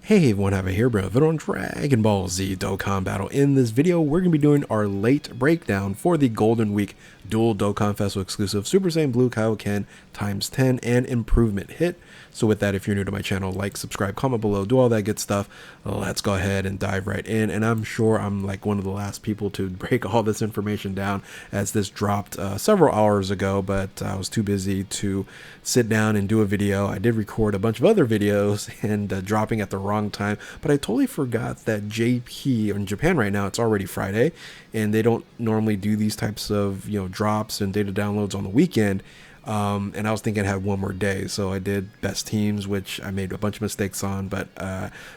Hey everyone, have a here bro, video on Dragon Ball Z Dokkan Battle. In this video, we're going to be doing our late breakdown for the Golden Week Dual Dokkan Festival exclusive Super Saiyan Blue Kaioken times 10 and improvement hit. So with that, if you're new to my channel, like, subscribe, comment below, do all that good stuff. Let's go ahead and dive right in. And I'm sure I'm like one of the last people to break all this information down, as this dropped several hours ago, but I was too busy to sit down and do a video. I did record a bunch of other videos and dropping at the wrong time, but I totally forgot that JP in Japan right now, it's already Friday, and they don't normally do these types of drops and data downloads on the weekend. And I was thinking I had one more day, so I did best teams, which I made a bunch of mistakes on, but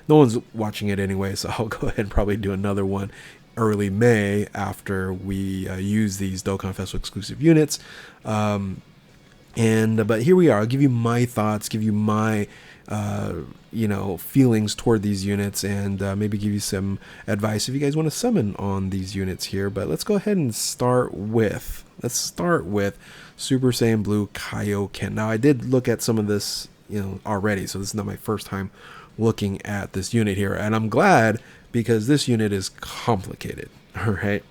no one's watching it anyway, so I'll go ahead and probably do another one early May after we use these Dokkan Festival exclusive units. But here we are. I'll give you my thoughts, give you my feelings toward these units, and maybe give you some advice if you guys want to summon on these units here. But let's go ahead and start with Super Saiyan Blue Kaioken. Now, I did look at some of this already, so this is not my first time looking at this unit here, and I'm glad, because this unit is complicated. All right.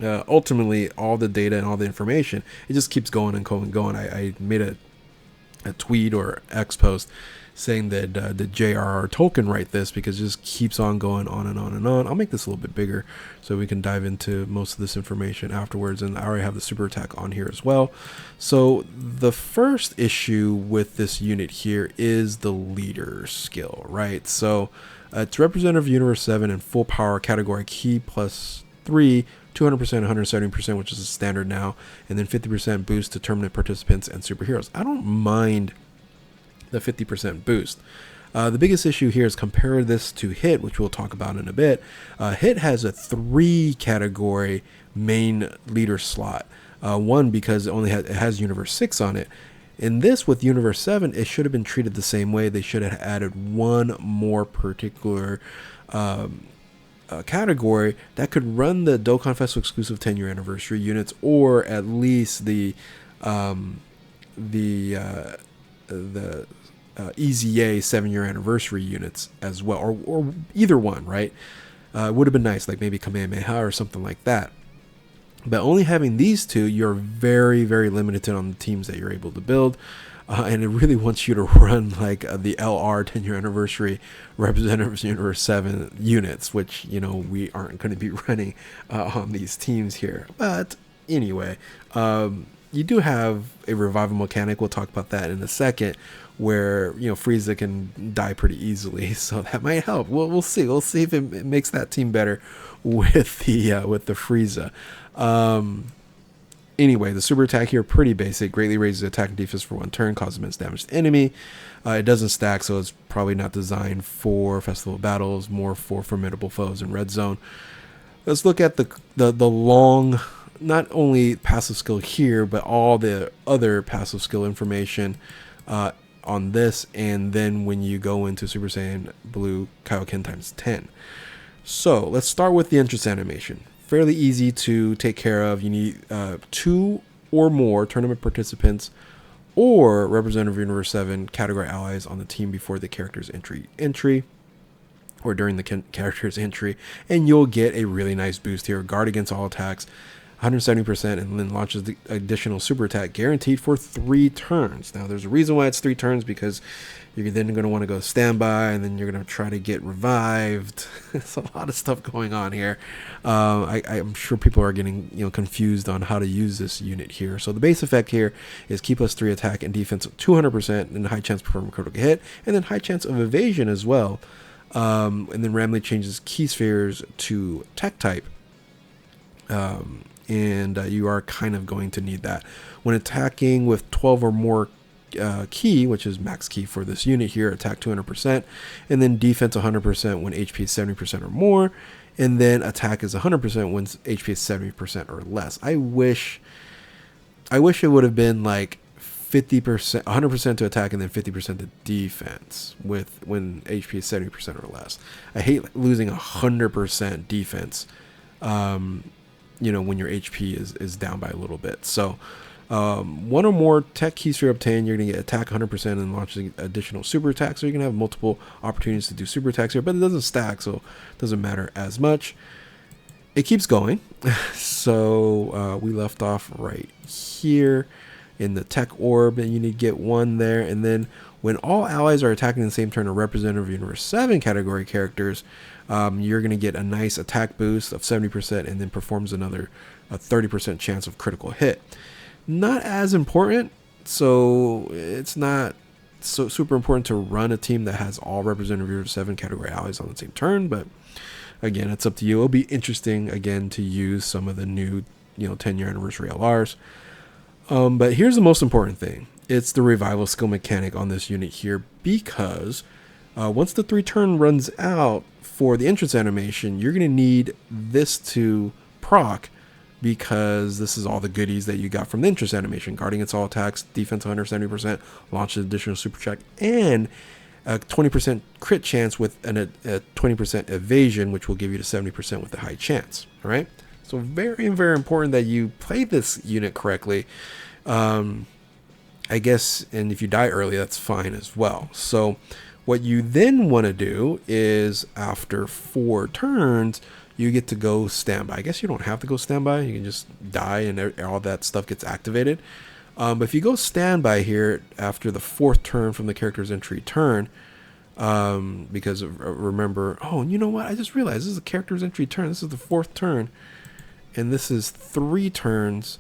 Ultimately, all the data and all the information, it just keeps going and going and going. I made a tweet or X post saying that did J.R.R. Tolkien write this, because it just keeps on going on and on and on. I'll make this a little bit bigger so we can dive into most of this information afterwards, and I already have the super attack on here as well. So the first issue with this unit here is the leader skill, right? So it's representative of Universe 7 and full power category key plus 3, 200%, 170%, which is a standard now, and then 50% boost to tournament participants and superheroes. I don't mind the 50% boost. The biggest issue here is compare this to Hit, which we'll talk about in a bit. Hit has a 3 category main leader slot. One, because it has Universe 6 on it. In this, with Universe 7, it should have been treated the same way. They should have added one more particular category that could run the Dokkan Festival exclusive 10-year anniversary units, or at least the EZA 7-year anniversary units as well, or either one, right? It would have been nice, like maybe Kamehameha or something like that. But only having these two, you're very, very limited on the teams that you're able to build. And it really wants you to run like the LR 10-year anniversary representatives Universe 7 units, which, we aren't going to be running on these teams here. But anyway, you do have a revival mechanic. We'll talk about that in a second, where Frieza can die pretty easily, so that might help. We'll see. We'll see if it makes that team better with the Frieza. Anyway, the super attack here, pretty basic. Greatly raises attack and defense for 1 turn, causes immense damage to enemy. It doesn't stack, so it's probably not designed for festival battles, more for formidable foes in red zone. Let's look at the long, not only passive skill here, but all the other passive skill information on this, and then when you go into Super Saiyan Blue Kaioken times 10. So let's start with the entrance animation. Fairly easy to take care of. You need 2 or more tournament participants or representative Universe 7 category allies on the team before the character's entry or during the character's entry, and you'll get a really nice boost here. Guard against all attacks, 170%, and then launches the additional super attack guaranteed for 3 turns. Now, there's a reason why it's 3 turns, because you're then going to want to go standby, and then you're going to try to get revived. It's a lot of stuff going on here. I'm sure people are getting confused on how to use this unit here. So the base effect here is key plus 3 attack and defense 200%, and high chance of performing critical hit, and then high chance of evasion as well. And then randomly changes key spheres to tech type. And you are kind of going to need that when attacking with 12 or more key, which is max key for this unit here. Attack 200%, and then defense 100% when HP is 70% or more, and then attack is 100% when HP is 70% or less. I wish it would have been like 50%, 100% to attack, and then 50% to defense when HP is 70% or less. I hate losing 100% defense when your HP is down by a little bit. So One or more tech keys you obtain, you're going to get attack 100% and launch additional super attacks. So you can have multiple opportunities to do super attacks here, but it doesn't stack, so it doesn't matter as much. It keeps going. So we left off right here in the tech orb, and you need to get one there. And then when all allies are attacking in the same turn or representative of Universe 7 category characters, you're going to get a nice attack boost of 70% and then performs a 30% chance of critical hit. Not as important, so it's not so super important to run a team that has all representative Universe 7 category allies on the same turn, but again, it's up to you. It'll be interesting, again, to use some of the new 10-year anniversary LRs. But here's the most important thing. It's the revival skill mechanic on this unit here, because once the 3-turn runs out for the entrance animation, you're going to need this to proc, because this is all the goodies that you got from the entrance animation. Guarding its all attacks, defense 170%, launches additional super check, and a 20% crit chance with a 20% evasion, which will give you the 70% with the high chance. All right. So very, very important that you play this unit correctly. I guess, and if you die early, that's fine as well. So what you then want to do is after 4 turns, you get to go standby. I guess you don't have to go standby. You can just die and all that stuff gets activated. But if you go standby here after the 4th turn from the character's entry turn, because remember, oh, you know what? I just realized this is the character's entry turn. This is the 4th turn, and this is 3 turns,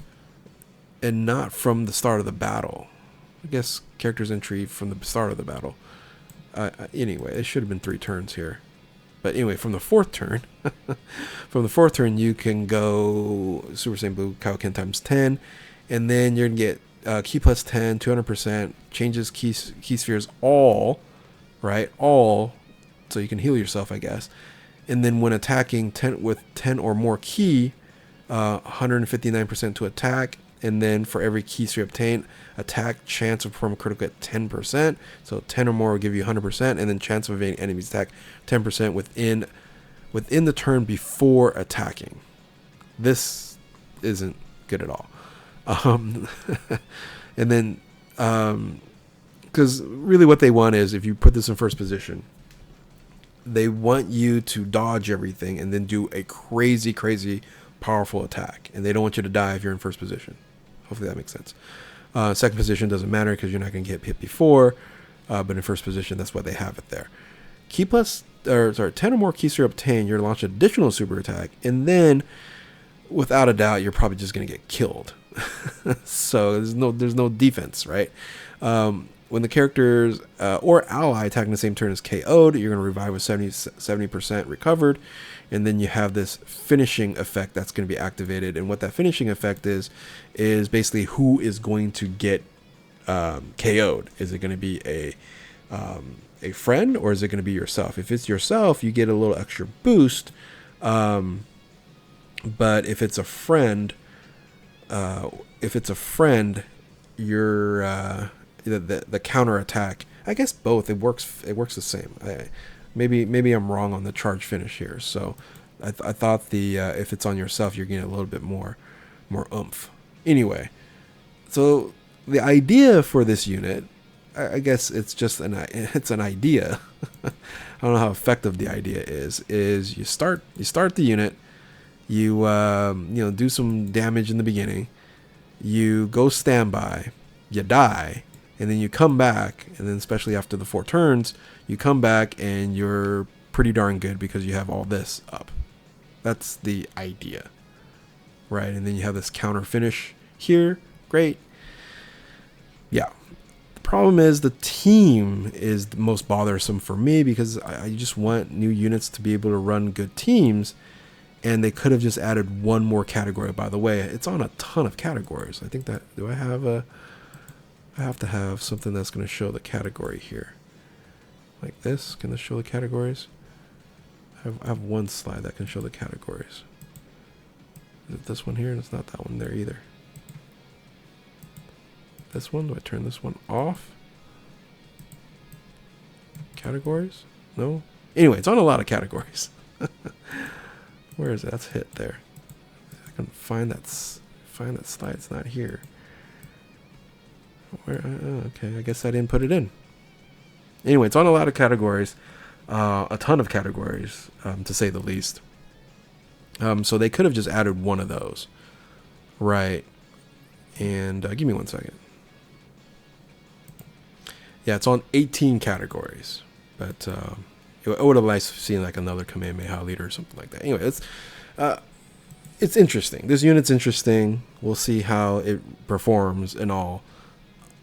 and not from the start of the battle. I guess character's entry from the start of the battle. Anyway, it should have been 3 turns here. But anyway, from the 4th turn, you can go Super Saiyan Blue Kaioken times 10, and then you're gonna get key plus 10, 200%, changes key spheres all, right? All, so you can heal yourself, I guess. And then when attacking 10 with 10 or more key, 159% to attack. And then for every key sphere obtained, attack chance of performing critical at 10%. So 10 or more will give you 100%, and then chance of evading enemies attack 10% within the turn before attacking. This isn't good at all. And then, because really what they want is, if you put this in first position, they want you to dodge everything and then do a crazy, crazy powerful attack. And they don't want you to die if you're in first position. Hopefully that makes sense. Second position doesn't matter because you're not going to get hit before. But in first position, that's why they have it there. 10 or more keys are obtained, you're launch an additional super attack, and then without a doubt, you're probably just going to get killed. So there's no defense, right? When the characters or ally attacking the same turn is KO'd, you're going to revive with 70% recovered, and then you have this finishing effect that's going to be activated. And what that finishing effect is basically who is going to get KO'd. Is it going to be a friend, or is it going to be yourself? If it's yourself, you get a little extra boost. But if it's a friend, you're the counter attack. I guess both. It works the same. Maybe I'm wrong on the charge finish here. So I thought if it's on yourself, you're getting a little bit more oomph. Anyway, so the idea for this unit, I guess it's just an idea. I don't know how effective the idea is. You start the unit, you do some damage in the beginning, you go standby, you die, and then you come back, and then especially after the 4 turns, you come back and you're pretty darn good because you have all this up. That's the idea, right? And then you have this counter finish here. Great. Yeah. The problem is the team is the most bothersome for me, because I just want new units to be able to run good teams, and they could have just added one more category. By the way, it's on a ton of categories. I think that, I have to have something that's going to show the category here. Like this. Can this show the categories? I have one slide that can show the categories. Is it this one here? And it's not that one there either. This one? Do I turn this one off? Categories? No? Anyway, it's on a lot of categories. Where is it? That's hit there. I can find that slide. It's not here. Okay, I guess I didn't put it in. Anyway, it's on a lot of categories, a ton of categories, to say the least. So they could have just added one of those, right? And give me 1 second. Yeah, it's on 18 categories, but it would have liked to see like another Kamehameha leader or something like that. Anyway, it's interesting. This unit's interesting. We'll see how it performs and all.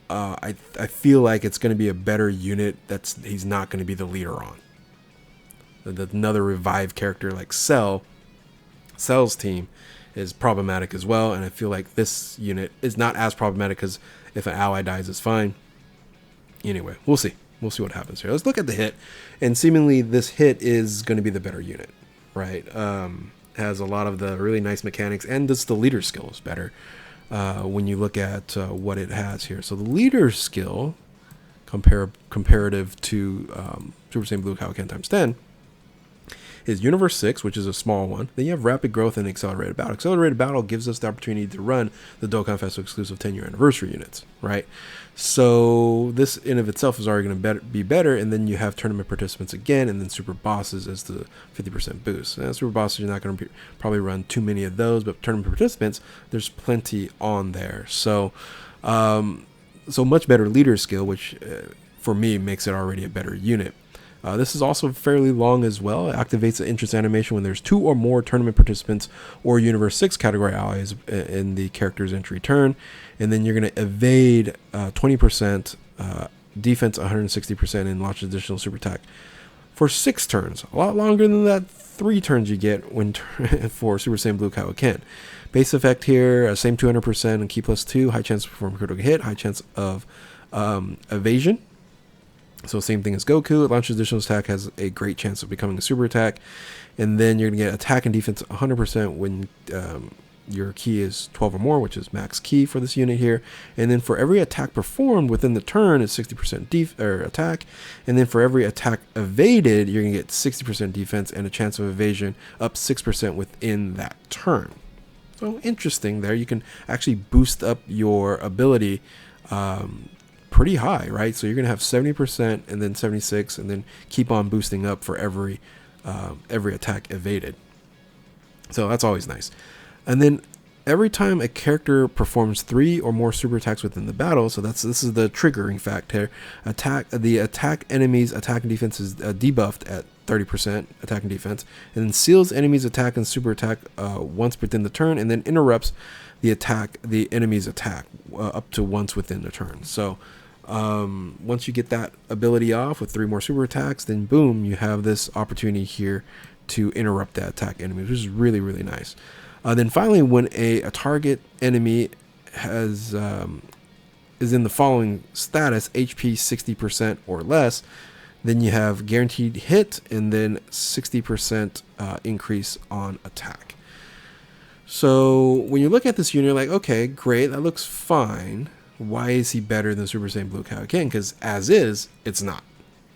I feel like it's going to be a better unit. He's not going to be the leader on. Another revived character like Cell's team is problematic as well, and I feel like this unit is not as problematic because if an ally dies, it's fine. Anyway, we'll see. We'll see what happens here. Let's look at the hit, and seemingly this hit is going to be the better unit, right? Has a lot of the really nice mechanics, and just the leader skill is better when you look at what it has here. So the leader skill, comparative to Super Saiyan Blue Kaioken times 10, is Universe 6, which is a small one. Then you have Rapid Growth and Accelerated Battle. Accelerated Battle gives us the opportunity to run the Dokkan Festival exclusive 10-year anniversary units, right? So this in of itself is already going to be better, and then you have tournament participants again, and then Super Bosses as the 50% boost. Now, Super Bosses, you're not going to probably run too many of those, but tournament participants, there's plenty on there. So, so much better leader skill, which for me makes it already a better unit. This is also fairly long as well. It activates the interest animation when there's 2 or more tournament participants or Universe 6 category allies in the character's entry turn. And then you're going to evade 20%, defense 160%, and launch additional super attack for 6 turns. A lot longer than that 3 turns you get when for Super Saiyan Blue Kaioken. Base effect here, same 200% and key +2, high chance to perform a critical hit, high chance of evasion. So same thing as Goku. It launches additional attack, has a great chance of becoming a super attack. And then you're going to get attack and defense 100% when your key is 12 or more, which is max key for this unit here. And then for every attack performed within the turn, it's 60% attack. And then for every attack evaded, you're going to get 60% defense and a chance of evasion up 6% within that turn. So interesting there. You can actually boost up your ability pretty high, right? So you're gonna have 70% and then 76, and then keep on boosting up for every attack evaded. So that's always nice. And then every time a character performs 3 or more super attacks within the battle, so this is the triggering fact here. The attack enemies attack and defense is debuffed at 30% attack and defense, and then seals enemies attack and super attack once within the turn, and then interrupts the enemy's attack up to once within the turn. So once you get that ability off with 3 more super attacks, then boom, you have this opportunity here to interrupt that attack enemy, which is really, really nice. Then finally, when a target enemy is in the following status, HP 60% or less, then you have guaranteed hit and then 60% increase on attack. So when you look at this unit, you're like, okay, great, that looks fine. Why is he better than Super Saiyan Blue Kaioken? Because as is, it's not.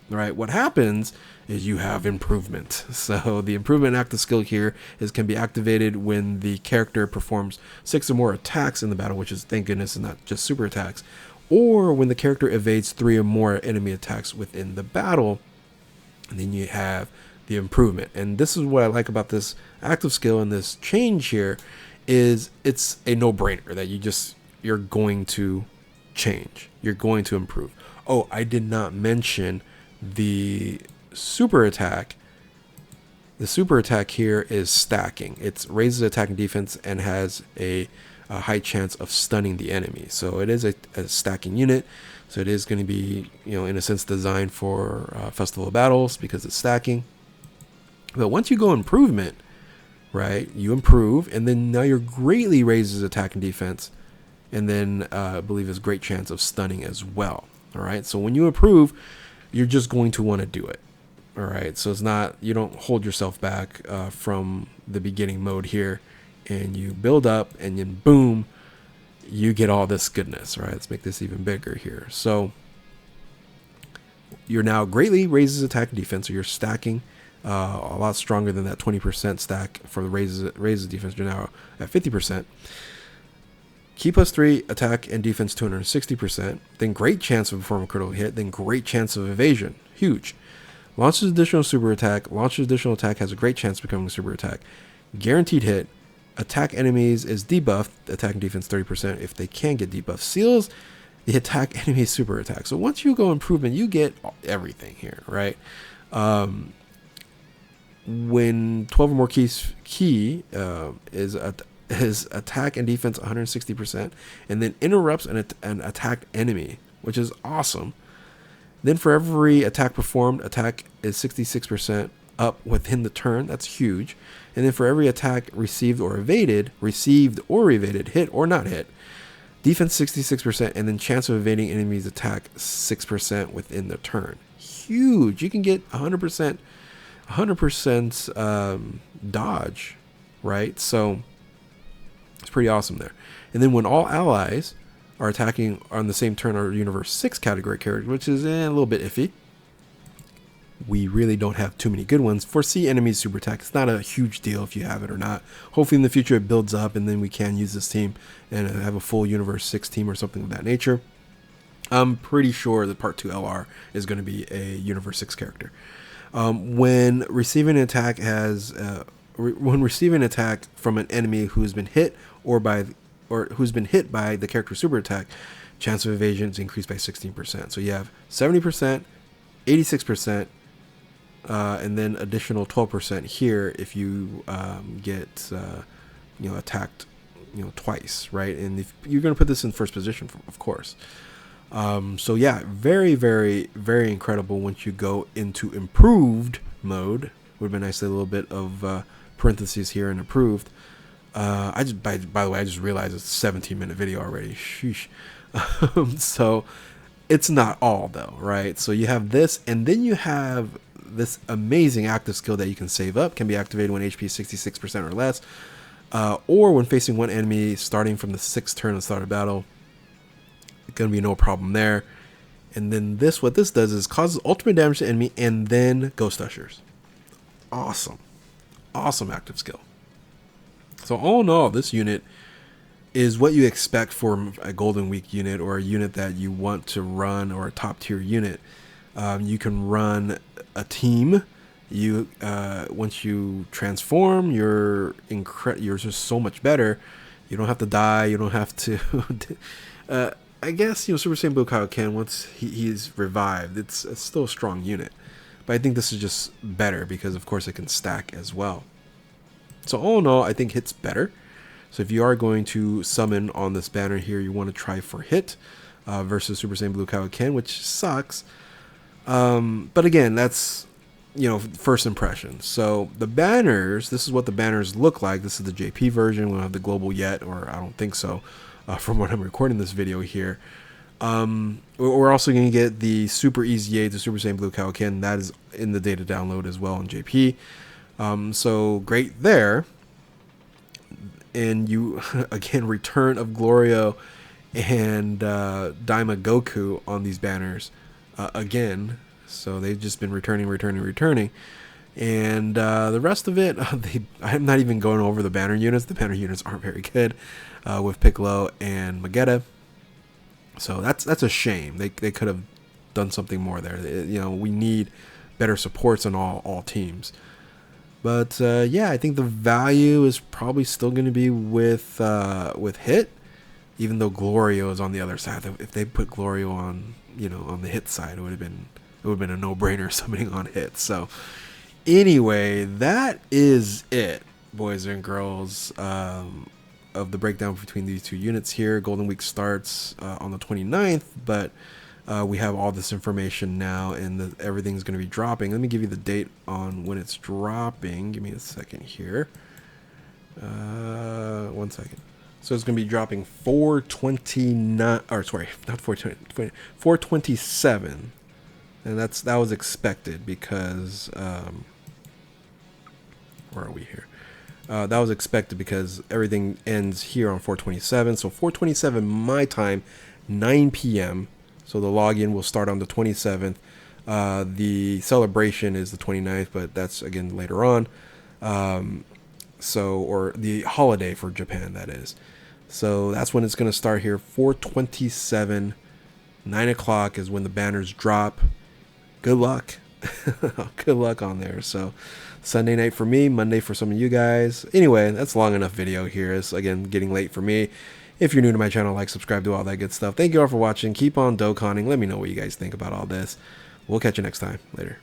Right? What happens is you have improvement. So the improvement active skill here can be activated when the character performs 6 or more attacks in the battle, which is, thank goodness, not just super attacks, or when the character evades 3 or more enemy attacks within the battle. And then you have the improvement. And this is what I like about this active skill and this change here is it's a no-brainer that you're going to change. You're going to improve. Oh, I did not mention the super attack. The super attack here is stacking. It raises attack and defense and has a high chance of stunning the enemy. So it is a stacking unit. So it is going to be, in a sense, designed for festival battles because it's stacking. But once you go improvement, right, you improve, and then now you're greatly raises attack and defense. And then I believe there's great chance of stunning as well. All right. So when you improve, you're just going to want to do it. All right. So it's not, you don't hold yourself back from the beginning mode here, and you build up, and then boom, you get all this goodness. All right. Let's make this even bigger here. So you're now greatly raises attack and defense. So you're stacking a lot stronger than that 20% stack for the raises defense. You're now at 50%. Key +3, attack and defense 260%. Then great chance of performing a critical hit. Then great chance of evasion. Huge. Launches additional super attack. Launches additional attack has a great chance of becoming a super attack. Guaranteed hit. Attack enemies is debuffed. Attack and defense 30% if they can get debuffed. Seals the attack enemy super attack. So once you go improvement, you get everything here, right? When 12 or more is attack and defense 160%, and then interrupts an attacked enemy, which is awesome. Then for every attack performed, attack is 66% up within the turn. That's huge. And then for every attack received or evaded, hit or not hit, defense 66%, and then chance of evading enemies attack 6% within the turn. Huge. You can get 100% dodge, right? So it's pretty awesome there. And then when all allies are attacking on the same turn are Universe 6 category characters, which is a little bit iffy. We really don't have too many good ones. Foresee enemies super attack. It's not a huge deal if you have it or not. Hopefully in the future it builds up and then we can use this team and have a full Universe 6 team or something of that nature. I'm pretty sure that Part 2 LR is going to be a Universe 6 character. When receiving an attack from an enemy who has been hit who's been hit by the character's super attack, chance of evasion is increased by 16%. So you have 70%, 86%, and then additional 12% here if you get attacked twice, right? And if you're going to put this in first position, of course. So yeah, very, very, very incredible once you go into improved mode. Would have been nice to a little bit of parentheses here and improved. By the way, I just realized it's a 17-minute video already. Sheesh. So it's not all though, right? So you have this, and then you have this amazing active skill that you can save up. Can be activated when HP is 66% or less, or when facing one enemy starting from the 6th turn of the start of battle. Gonna be no problem there. And then what this does is causes ultimate damage to enemy and then ghost ushers. Awesome active skill. So all in all, this unit is what you expect for a Golden Week unit or a unit that you want to run, or a top tier unit. You can run a team. Once you transform, you're just so much better. You don't have to die. You don't have to. I guess Super Saiyan Blue Kaioken, once he's revived, it's still a strong unit. But I think this is just better because of course it can stack as well. So all in all, I think hit's better. So if you are going to summon on this banner here, you want to try for hit versus Super Saiyan Blue Kaioken, which sucks. But again, that's first impression. So the banners, this is what the banners look like. This is the JP version. We don't have the global yet, or I don't think so. From when I'm recording this video here. We're also going to get the Super Easy Aid to Super Saiyan Blue Kaioken. That is in the data download as well on JP. So great there. And you, again, Return of Glorio and Daima Goku on these banners again. So they've just been returning. And the rest of it, I'm not even going over the banner units. The banner units aren't very good with Piccolo and Magetta. So that's a shame. They could have done something more there. We need better supports on all teams. But yeah, I think the value is probably still going to be with hit, even though Glorio is on the other side. If they put Glorio on on the hit side, it would have been a no-brainer summoning on hit. So anyway, that is it, boys and girls, of the breakdown between these two units here. Golden Week starts on the 29th, but we have all this information now, and everything's going to be dropping. Let me give you the date on when it's dropping. Give me a second here. 1 second. So it's going to be dropping 4/29, or sorry, not 4/20, 4/27. And that was expected because where are we here? That was expected because everything ends here on 4/27. So 4/27 my time, 9 p.m. So the login will start on the 27th. The celebration is the 29th, but that's again later on. Or the holiday for Japan, that is. So that's when it's going to start here. 4:27, 9 o'clock is when the banners drop. Good luck. Good luck on there. So Sunday night for me, Monday for some of you guys. Anyway, that's long enough video here. It's, again, getting late for me. If you're new to my channel, like, subscribe, do all that good stuff. Thank you all for watching. Keep on Dokkaning. Let me know what you guys think about all this. We'll catch you next time. Later.